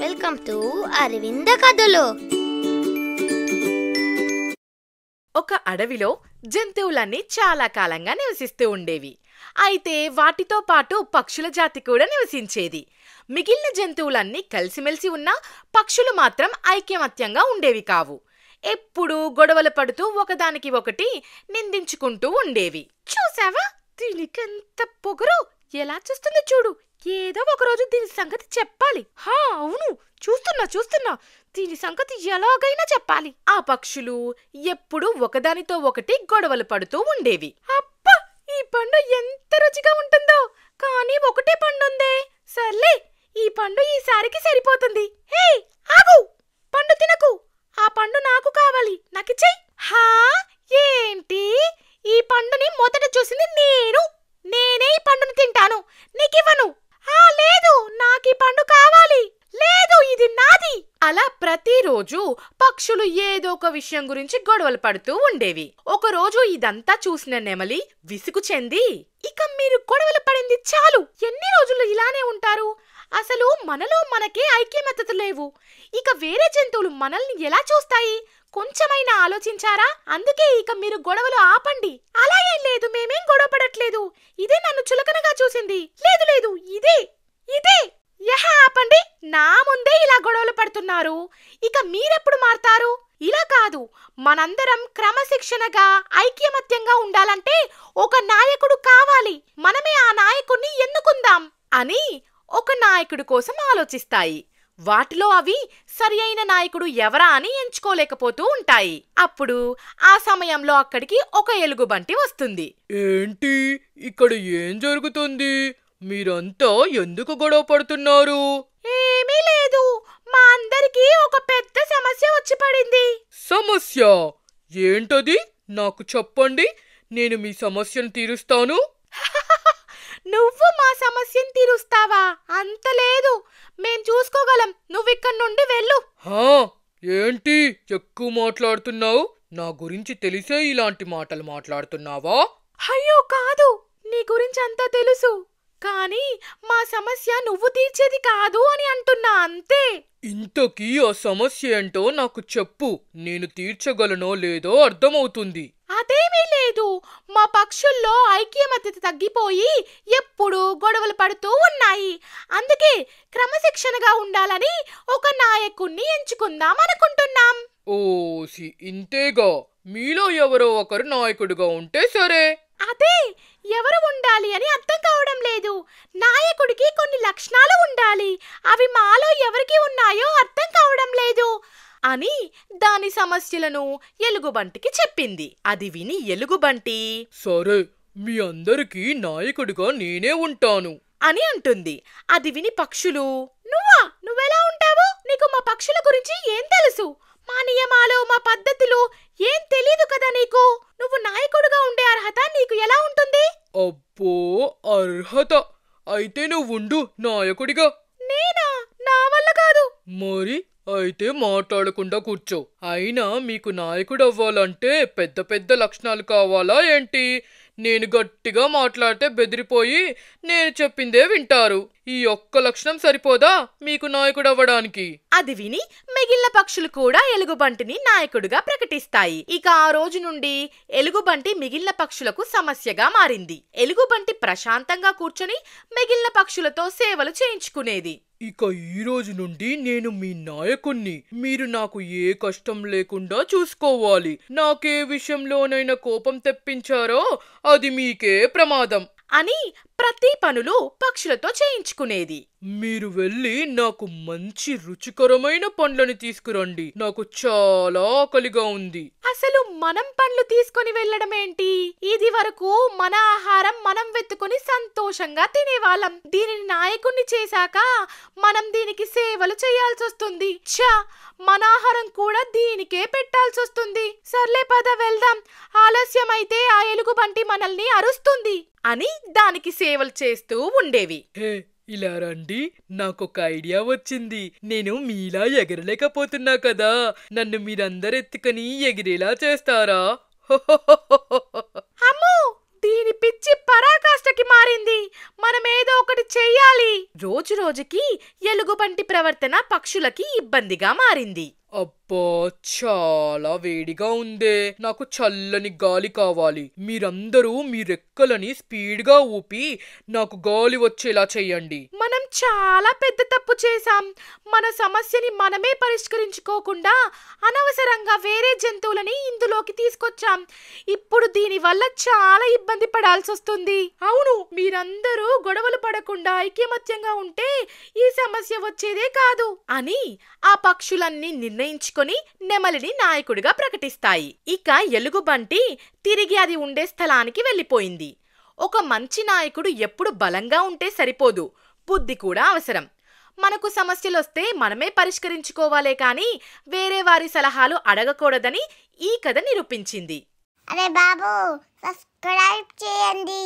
Welcome to Aravinda కథలు. ఒక అడవిలో జంతువులన్నీ చాలా కాలంగా నివసిస్తూ ఉండేవి. అయితే వాటితో పాటు పక్షుల జాతి కూడా నివసించేది. మిగిలిన జంతువులన్నీ కలిసిమెలిసి ఉన్నా పక్షులు మాత్రం ఐకమత్యంగా ఉండేవి కావు. ఎప్పుడూ గొడవలు పడుతూ ఒకదానికి ఒకటి నిందించుకుంటూ ఉండేవి. చూసావా, దీనికెంత పొగరు, ఎలా చూస్తుందో చూడు. ఏదో ఒకరోజు దీని సంగతి చెప్పాలి. అవును, చూస్తున్నా దీని సంగతి ఎలాగైనా చెప్పాలి. ఆ పక్షులు ఎప్పుడూ ఒకదానితో ఒకటి గొడవలు పడుతూ ఉండేవి. అబ్బా, ఈ పండు ఎంత రుచిగా ఉంటుందో, కానీ ఒకటే పండుందే. సర్లే, ఈ పండు ఈసారికి సరిపోతుంది. హే, ఆగు, పండు తినకు. ఆ పండు నాకు కావాలి, నాకిచ్చేయ్. ఏంటి? ఈ పండుని మొదట చూసింది నేనే ఈ పండుని తింటాను, నీకివ్వను. లేదు, నాకీ పండు కావాలి. లేదు, ఇది నాది. అలా ప్రతిరోజు పక్షులు ఏదో ఒక విషయం గురించి గొడవలు పడుతూ ఉండేవి. ఒకరోజు ఇదంతా చూసిన నెమలి విసుగు చెంది, ఇక మీరు గొడవలు పడింది చాలు, ఎన్ని రోజులు ఇలానే ఉంటారు? అసలు మనలో మనకే ఐక్యమత్యత లేవు. ఇక వేరే జంతువులు మనల్ని ఎలా చూస్తాయి? కొంచెమైనా ఆలోచించారా? అందుకే ఇక మీరు గొడవలు ఆపండి. అలా ఏం లేదు, మేమేం గొడవ పడట్లేదు. ఇదే నన్ను చులకనగా చూసింది. లేదు, ఇదే ఆపండి. నా ముందే ఇలా గొడవలు పడుతున్నారు, ఇక మీరెప్పుడు మారతారు? ఇలా కాదు, మనందరం క్రమశిక్షణగా ఐక్యమత్యంగా ఉండాలంటే ఒక నాయకుడు కావాలి. మనమే ఆ నాయకుడిని ఎన్నుకుందాం అని ఒక నాయకుడి కోసం ఆలోచిస్తాయి. వాటిలో అవి సరి అయిన నాయకుడు ఎవరా అని ఎంచుకోలేకపోతూ ఉంటాయి. అప్పుడు ఆ సమయంలో అక్కడికి ఒక ఎలుగుబంటి వస్తుంది. ఏంటి ఇక్కడ ఏం జరుగుతుంది? మీరంతా ఎందుకు గొడవ పడుతున్నారు? ఏమీ లేదు, మా అందరికీ ఒక పెద్ద సమస్య వచ్చి పడింది. సమస్య ఏంటది? నాకు చెప్పండి, నేను మీ సమస్యను తీరుస్తాను. నువ్వు మా సమస్యను తీరుస్తావా? అంత లేదు, మేం చూసుకోగలం. నువ్విక్కడి నుండి వెళ్ళు. ఏంటి ఎక్కువ మాట్లాడుతున్నావు? నా గురించి తెలిసే ఇలాంటి మాటలు మాట్లాడుతున్నావా? అయ్యో కాదు, నీ గురించి అంతా తెలుసు, కానీ మా సమస్య నువ్వు తీర్చేది కాదు అని అంటున్నా, అంతే. ఇంతకీ ఆ సమస్య ఏంటో నాకు చెప్పు, నేను తీర్చగలనో లేదో అర్థమవుతుంది. అదేమీ లేదు, మా పక్షుల్లో ఐక్యమత్యత తగ్గిపోయి ఎప్పుడూ గొడవలు పడుతూ ఉన్నాయి. అందుకే క్రమశిక్షణగా ఉండాలని ఒక నాయకుణ్ణి ఎంచుకుందాం అనుకుంటున్నాం. ఓసి, ఇంతేగా? మీలో ఎవరో ఒకరు నాయకుడిగా ఉంటే సరే. అదే, ఎవరు ఉండాలి అని అర్థం కావడం లేదు. నాయకుడికి కొన్ని లక్షణాలు ఉండాలి, అవి మాలో ఎవరికి ఉన్నాయో అర్థం కావడం లేదు అని దాని సమస్యలను ఎలుగుబంటికి చెప్పింది. అది విని ఎలుగుబంటి, సరే, మీ అందరికీ నాయకుడిగా నేనే ఉంటాను అని అంటుంది. అది విని పక్షులు, నువ్వెలా ఉంటావు? నీకు మా పక్షుల గురించి ఏం తెలుసు? మా నియమాలు, మా పద్ధతులు ఏం తెలీదు కదా నీకు. నువ్వు నాయకుడిగా ఉండే అర్హత నీకు ఎలా ఉంటుంది? అబ్బో, అర్హత అయితే నువ్వుండు నాయకుడిగా. నేనా? నా వల్ల కాదు. మరి అయితే మాట్లాడకుండా కూర్చో. అయినా మీకు నాయకుడు అవ్వాలంటే పెద్ద పెద్ద లక్షణాలు కావాలా ఏంటి? నేను గట్టిగా మాట్లాడితే బెదిరిపోయి నేను చెప్పిందే వింటారు. ఈ ఒక్క లక్షణం సరిపోదా మీకు నాయకుడు అవ్వడానికి? అది విని మిగిలిన పక్షులు కూడా ఎలుగుబంటిని నాయకుడిగా ప్రకటిస్తాయి. ఇక ఆ రోజు నుండి ఎలుగుబంటి మిగిలిన పక్షులకు సమస్యగా మారింది. ఎలుగుబంటి ప్రశాంతంగా కూర్చొని మిగిలిన పక్షులతో సేవలు చేయించుకునేది. ఇక ఈ రోజు నుండి నేను మీ నాయకుణ్ణి. మీరు నాకు ఏ కష్టం లేకుండా చూసుకోవాలి. నాకే విషయంలోనైనా కోపం తెప్పించారో అది మీకే ప్రమాదం అని ప్రతి పనులు పక్షులతో చేయించుకునేది. మీరు వెళ్ళి నాకు మంచి రుచికరమైన పండ్లని తీసుకురండి, నాకు చాలా ఆకలిగా ఉంది. అసలు మనం పండ్లు తీసుకుని వెళ్ళడం ఏంటి? ఇది వరకు మన ఆహారం మనం వెతుకుని సంతోషంగా తినేవాళ్ళం. దీనిని నాయకుణ్ణి చేశాక మనం దీనికి సేవలు చేయాల్సి వస్తుంది. మన ఆహారం కూడా దీనికే పెట్టాల్సి వస్తుంది. సర్లే, పద వెళ్దాం, ఆలస్యమైతే ఆ ఎలుగుబంటి మనల్ని అరుస్తుంది అని దానికి సేవలు చేస్తూ ఉండేవి. ఇలా రండి, నాకొక ఐడియా వచ్చింది. నేను మీలా ఎగరలేకపోతున్నా కదా, నన్ను మీరందరెత్తుకుని ఎగిరేలా చేస్తారా? అమ్మో, దీని పిచ్చి పరాకాష్ఠకి మారింది. మనమేదో ఒకటి చెయ్యాలి. రోజు రోజుకి ఎలుగుబంటి ప్రవర్తన పక్షులకి ఇబ్బందిగా మారింది. అబ్బా, చాలా వేడిగా ఉందే. నాకు చల్లని గాలి కావాలి. మీరందరూ మీ రెక్కలని స్పీడ్గా ఊపి నాకు గాలి వచ్చేలా చెయ్యండి. మనం చాలా పెద్ద తప్పు చేశాం. మన సమస్యని మనమే పరిష్కరించుకోకుండా అనవసరంగా వేరే జంతువులని ఇందులోకి తీసుకొచ్చాం. ఇప్పుడు దీని వల్ల చాలా ఇబ్బంది పడాల్సి వస్తుంది. అవును, మీరందరూ గొడవలు పడకుండా ఐకమత్యంగా ఉంటే ఈ సమస్య వచ్చేదే కాదు అని ఆ పక్షులన్నీ నిర్ణయించుకొని నెమలిని నాయకుడిగా ప్రకటిస్తాయి. ఇక ఎలుగుబంటి తిరిగి అది ఉండే స్థలానికి వెళ్ళిపోయింది. ఒక మంచి నాయకుడు ఎప్పుడు బలంగా ఉంటే సరిపోదు, బుద్ధి కూడా అవసరం. మనకు సమస్యలొస్తే మనమే పరిష్కరించుకోవాలే కానీ వేరే వారి సలహాలు అడగకూడదని ఈ కథ నిరూపించింది. అరే బాబు, సబ్స్క్రైబ్ చేయండి.